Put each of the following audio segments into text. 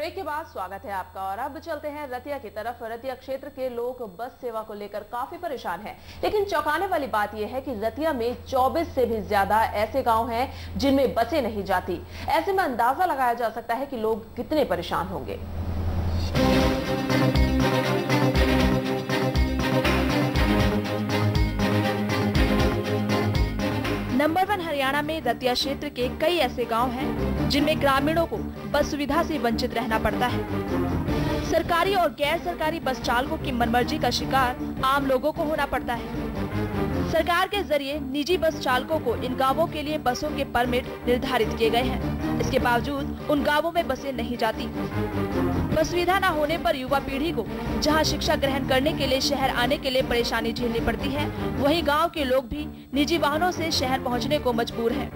Break के बाद स्वागत है आपका और अब चलते हैं रतिया की तरफ। रतिया क्षेत्र के लोग बस सेवा को लेकर काफी परेशान हैं, लेकिन चौंकाने वाली बात यह है कि रतिया में 24 से भी ज्यादा ऐसे गांव हैं जिनमें बसें नहीं जाती। ऐसे में अंदाजा लगाया जा सकता है कि लोग कितने परेशान होंगे। नंबर 1 हरियाणा में रतिया क्षेत्र के कई ऐसे गांव हैं जिनमें ग्रामीणों को बस सुविधा से वंचित रहना पड़ता है। सरकारी और गैर सरकारी बस चालकों की मनमर्जी का शिकार आम लोगों को होना पड़ता है। सरकार के जरिए निजी बस चालकों को इन गांवों के लिए बसों के परमिट निर्धारित किए गए हैं। इसके बावजूद उन गांवों में बसें नहीं जाती। बस सुविधा न होने पर युवा पीढ़ी को जहां शिक्षा ग्रहण करने के लिए शहर आने के लिए परेशानी झेलनी पड़ती है, वहीं गांव के लोग भी निजी वाहनों से शहर पहुंचने को मजबूर हैं।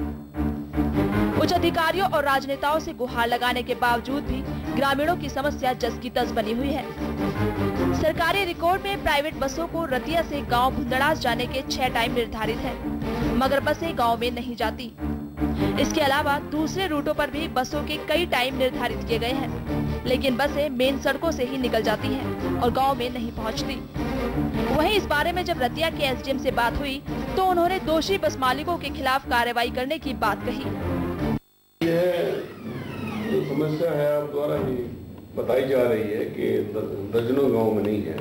उच्च अधिकारियों और राजनेताओं से गुहार लगाने के बावजूद भी ग्रामीणों की समस्या जस की तस बनी हुई है। सरकारी रिकॉर्ड में प्राइवेट बसों को रतिया से गांव भुंदड़ास जाने के 6 टाइम निर्धारित है, मगर बसें गांव में नहीं जाती। इसके अलावा दूसरे रूटों पर भी बसों के कई टाइम निर्धारित किए गए हैं, लेकिन बसें मेन सड़कों से ही निकल जाती हैं और गांव में नहीं पहुंचती। वहीं इस बारे में जब रतिया के एसडीएम से बात हुई तो उन्होंने दोषी बस मालिकों के खिलाफ कार्रवाई करने की बात कही। यह जो समस्या है आप द्वारा ही बताई जा रही है कि दर्जनों गांव में नहीं है,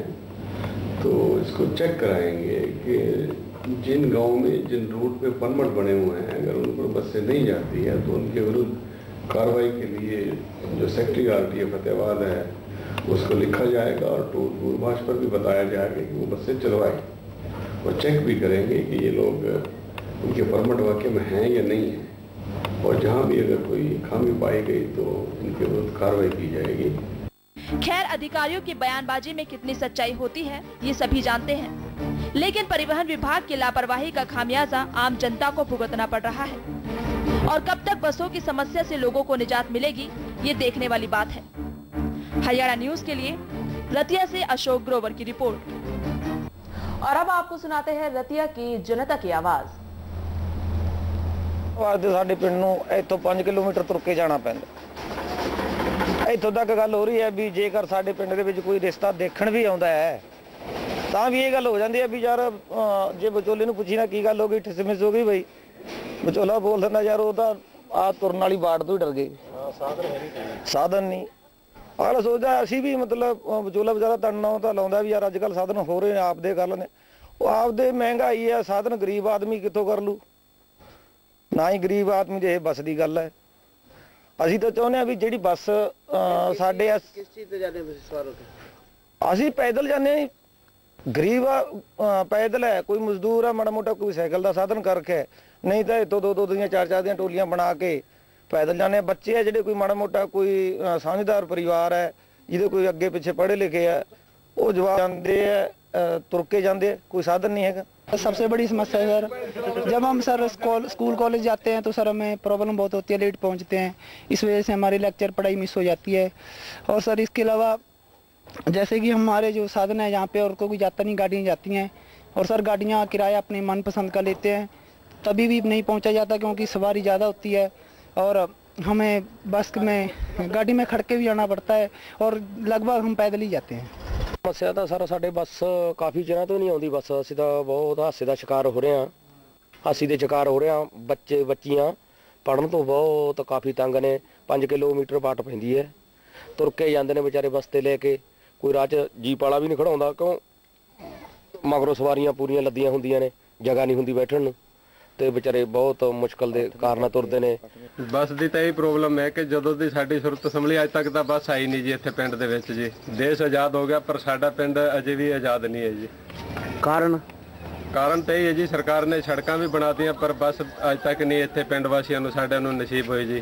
तो इसको चेक कराएंगे कि जिन गांव में जिन रूट पे परमिट बने हुए हैं अगर उन पर बसें नहीं जाती है तो उनके विरुद्ध कार्रवाई के लिए जो सेक्रेटरी आरटीए फतेहाबाद है उसको लिखा जाएगा और दूरभाष पर भी बताया जाएगा कि वो बसें चलवाएं और चेक भी करेंगे कि ये लोग उनके परमिट वाकई में हैं या नहीं है, और जहां भी अगर कोई खामी पाई गई तो उनके विरुद्ध कार्रवाई की जाएगी। खैर, अधिकारियों की बयानबाजी में कितनी सच्चाई होती है ये सभी जानते हैं, लेकिन परिवहन विभाग की लापरवाही का खामियाजा आम जनता को भुगतना पड़ रहा है और कब तक बसों की समस्या से लोगों को निजात मिलेगी ये देखने वाली बात है। हरियाणा न्यूज के लिए रतिया से अशोक ग्रोवर की रिपोर्ट। और अब आपको सुनाते हैं रतिया की जनता की आवाज। साडे पिंड नूं इत्थों 5 किलोमीटर तुर के जाना पैंदा। इत्थों तक गल हो रही है भी जेकर साडे पिंड दे विच कोई रिश्ता देखण भी आउंदा है तां भी ये गल हो जाती है भी यार जे विचोले नूं पुछी ना की गल हो गई ठिसमिस हो गई, बई विचोला बोल दिंदा यार वो तां आ तुरन वाली बाड़ तो ही डर गए, साधन नहीं। अगला सोचदा असीं भी मतलब विचोला बेचारा तड़ना तां लाउंदा भी यार अजकल साधन हो रहे आपदे कर लैंदे, वो आपदे महंगाई है, साधन गरीब आदमी कित्थों कर लू, ना ही गरीब आदमी जे बस की गल है। असीं तो चाहुंदे भी जिहड़ी बस साडे असीं पैदल जाने, गरीब पैदल है, कोई मजदूर है माड़ा मोटा कोई साइकिल का साधन करके, नहीं तो इतों 2-2 दियां 4-4 दियां टोलियां बना के पैदल जाने। बच्चे है जिहड़े कोई माड़ा मोटा कोई समझदार परिवार है जिहदे कोई अगे पिछे पढ़े लिखे है वो जवाब जाते है तुर के जाते, कोई साधन नहीं है। सबसे बड़ी समस्या है सर, जब हम सर स्कूल कॉलेज जाते हैं तो सर हमें प्रॉब्लम बहुत होती है, लेट पहुंचते हैं, इस वजह से हमारी लेक्चर पढ़ाई मिस हो जाती है। और सर इसके अलावा जैसे कि हमारे जो साधन है यहाँ पे और कोई जाता नहीं, गाड़ियाँ जाती हैं और सर गाड़ियाँ किराया अपने मनपसंद का लेते हैं, तभी भी नहीं पहुँचा जाता क्योंकि सवारी ज़्यादा होती है और हमें बस में गाड़ी में खड़ के भी जाना पड़ता है और लगभग हम पैदल ही जाते हैं। समस्या तो सर साडे बस काफ़ी चिरों तो नहीं आती बस, असीं तो बहुत हादसे का शिकार हो रहे हैं, हासी के शिकार हो रहे हैं। बच्चे बच्चियां पढ़न तो बहुत काफ़ी तंग ने, 5 किलोमीटर बाट पैंदी है, तुर के जाते हैं बेचारे बस्ते लेके, कोई राह च जीप वाला भी नहीं खड़ाउंदा क्यों मगरों सवारियां पूरियां लदियां हुंदियां ने, जगह नहीं हुंदी बैठण नूं, ते बेचारे बहुत मुश्किल के कारण तुरते ने। बस की तो यही प्रॉब्लम है कि जदों दी साडी सुरत संभली अज तक तो बस आई नहीं जी इत्थे पिंड दे विच जी। देश आज़ाद हो गया पर साडा पिंड अजे भी आज़ाद नहीं है जी। कारण तो यही है जी, सरकार ने सड़कां भी बना दियां पर बस अज तक नहीं इत्थे पिंड वासियों नूं साडे नूं नसीब होई जी।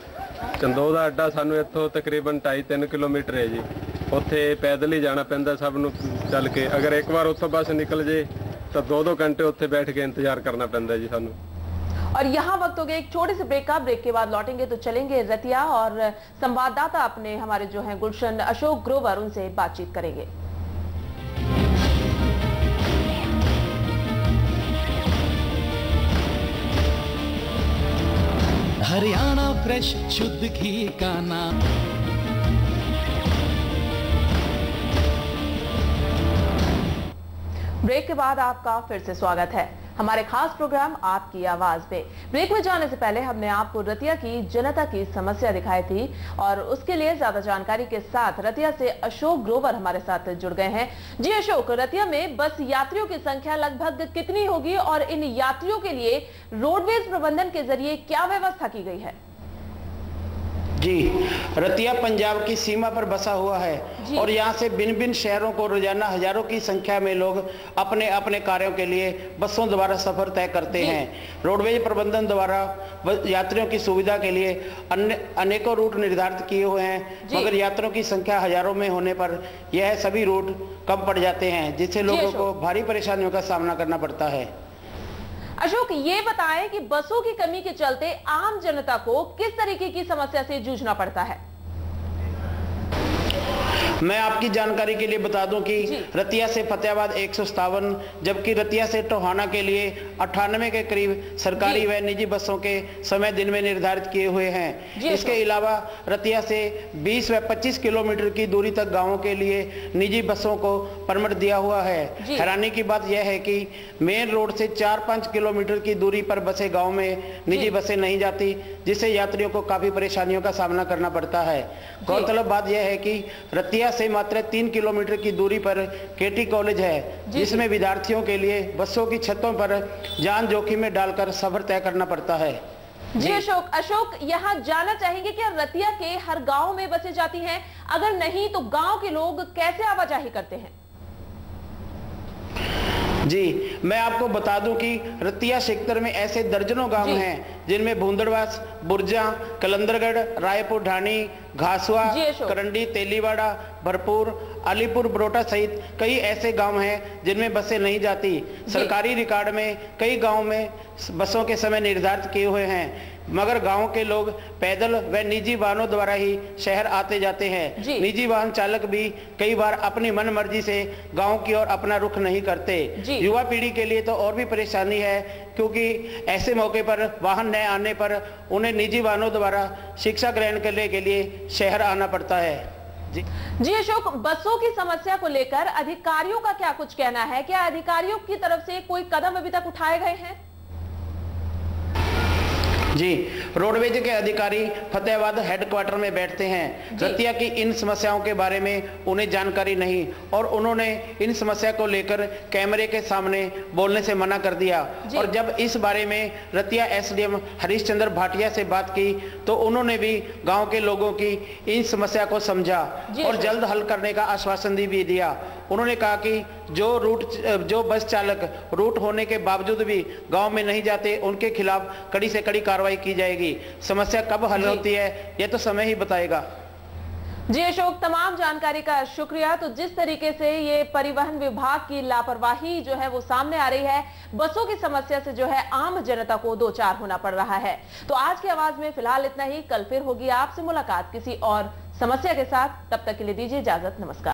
चंदो दा अड्डा सानूं इत्थों तकरीबन 2.5-3 किलोमीटर है जी, उत्थे पैदल ही जाना पैंदा सब नूं चल के। अगर एक बार उत्थों बस निकल जे तो 2-2 घंटे उत्थे बैठ के इंतजार करना पैंदा जी सानूं। और यहाँ वक्त हो गया एक छोटे से ब्रेक का। ब्रेक के बाद लौटेंगे तो चलेंगे रतिया और संवाददाता अपने हमारे जो हैं गुलशन अशोक ग्रोवर, उनसे बातचीत करेंगे। हरियाणा फ्रेश शुद्ध घी का नाम, ब्रेक के बाद आपका फिर से स्वागत है हमारे खास प्रोग्राम आपकी आवाज में। ब्रेक में जाने से पहले हमने आपको रतिया की जनता की समस्या दिखाई थी और उसके लिए ज्यादा जानकारी के साथ रतिया से अशोक ग्रोवर हमारे साथ जुड़ गए हैं। जी अशोक, रतिया में बस यात्रियों की संख्या लगभग कितनी होगी और इन यात्रियों के लिए रोडवेज प्रबंधन के जरिए क्या व्यवस्था की गई है? जी, रतिया पंजाब की सीमा पर बसा हुआ है और यहाँ से भिन्न भिन्न शहरों को रोजाना हजारों की संख्या में लोग अपने अपने कार्यों के लिए बसों द्वारा सफर तय करते हैं। रोडवेज प्रबंधन द्वारा यात्रियों की सुविधा के लिए अनेकों रूट निर्धारित किए हुए हैं, मगर यात्रियों की संख्या हजारों में होने पर यह सभी रूट कम पड़ जाते हैं, जिससे लोगों को भारी परेशानियों का सामना करना पड़ता है। अशोक, ये बताएं कि बसों की कमी के चलते आम जनता को किस तरीके की समस्या से जूझना पड़ता है? मैं आपकी जानकारी के लिए बता दूं कि रतिया से फतेहाबाद 157, जबकि रतिया से टोहाना के लिए 98 के करीब सरकारी व निजी बसों के समय दिन में निर्धारित किए हुए हैं। इसके अलावा रतिया से 20 व 25 किलोमीटर की दूरी तक गांवों के लिए निजी बसों को परमिट दिया हुआ है। हैरानी की बात यह है कि मेन रोड से 4-5 किलोमीटर की दूरी पर बसे गाँव में निजी बसें नहीं जाती, जिससे यात्रियों को काफी परेशानियों का सामना करना पड़ता है। गौरतलब बात यह है कि रतिया से मात्र 3 किलोमीटर की दूरी पर केटी कॉलेज है, जिसमें विद्यार्थियों के लिए बसों की छतों पर जान जोखिम में डालकर सफर तय करना पड़ता है। जी अशोक, यहाँ जानना चाहेंगे कि रतिया के हर गांव में बसें जाती हैं? अगर नहीं तो गांव के लोग कैसे आवाजाही करते हैं? जी, मैं आपको बता दूं कि रतिया क्षेत्र में ऐसे दर्जनों गांव हैं जिनमें भूंदड़वास, बुर्जा, कलंदरगढ़, रायपुर ढाणी, घासवा, करंडी, तेलीवाड़ा, भरपूर, अलीपुर, बरोटा सहित कई ऐसे गांव हैं जिनमें बसें नहीं जाती। सरकारी रिकॉर्ड में कई गांव में बसों के समय निर्धारित किए हुए हैं, मगर गांव के लोग पैदल व निजी वाहनों द्वारा ही शहर आते जाते हैं। निजी वाहन चालक भी कई बार अपनी मन मर्जी से गांव की ओर अपना रुख नहीं करते। युवा पीढ़ी के लिए तो और भी परेशानी है, क्योंकि ऐसे मौके पर वाहन न आने पर उन्हें निजी वाहनों द्वारा शिक्षा ग्रहण करने के लिए शहर आना पड़ता है। जी अशोक, बसों की समस्या को लेकर अधिकारियों का क्या कुछ कहना है? क्या अधिकारियों की तरफ से कोई कदम अभी तक उठाए गए हैं? जी, रोडवेज के अधिकारी फतेहाबाद हेडक्वार्टर में बैठते हैं। रतिया की इन समस्याओं के बारे में उन्हें जानकारी नहीं और उन्होंने इन समस्या को लेकर कैमरे के सामने बोलने से मना कर दिया। और जब इस बारे में रतिया एसडीएम हरीश चंद्र भाटिया से बात की तो उन्होंने भी गांव के लोगों की इन समस्या को समझा और जल्द हल करने का आश्वासन भी दिया। उन्होंने कहा कि जो बस चालक रूट होने के बावजूद भी गांव में नहीं जाते, उनके खिलाफ कड़ी से कड़ी कार्रवाई की जाएगी। समस्या कब हल होती है यह तो समय ही बताएगा। जी अशोक, तमाम जानकारी का शुक्रिया। तो जिस तरीके से ये परिवहन विभाग की लापरवाही जो है वो सामने आ रही है, बसों की समस्या से जो है आम जनता को दो चार होना पड़ रहा है। तो आज की आवाज में फिलहाल इतना ही। कल फिर होगी आपसे मुलाकात किसी और समस्या के साथ। तब तक के लिए दीजिए इजाजत। नमस्कार।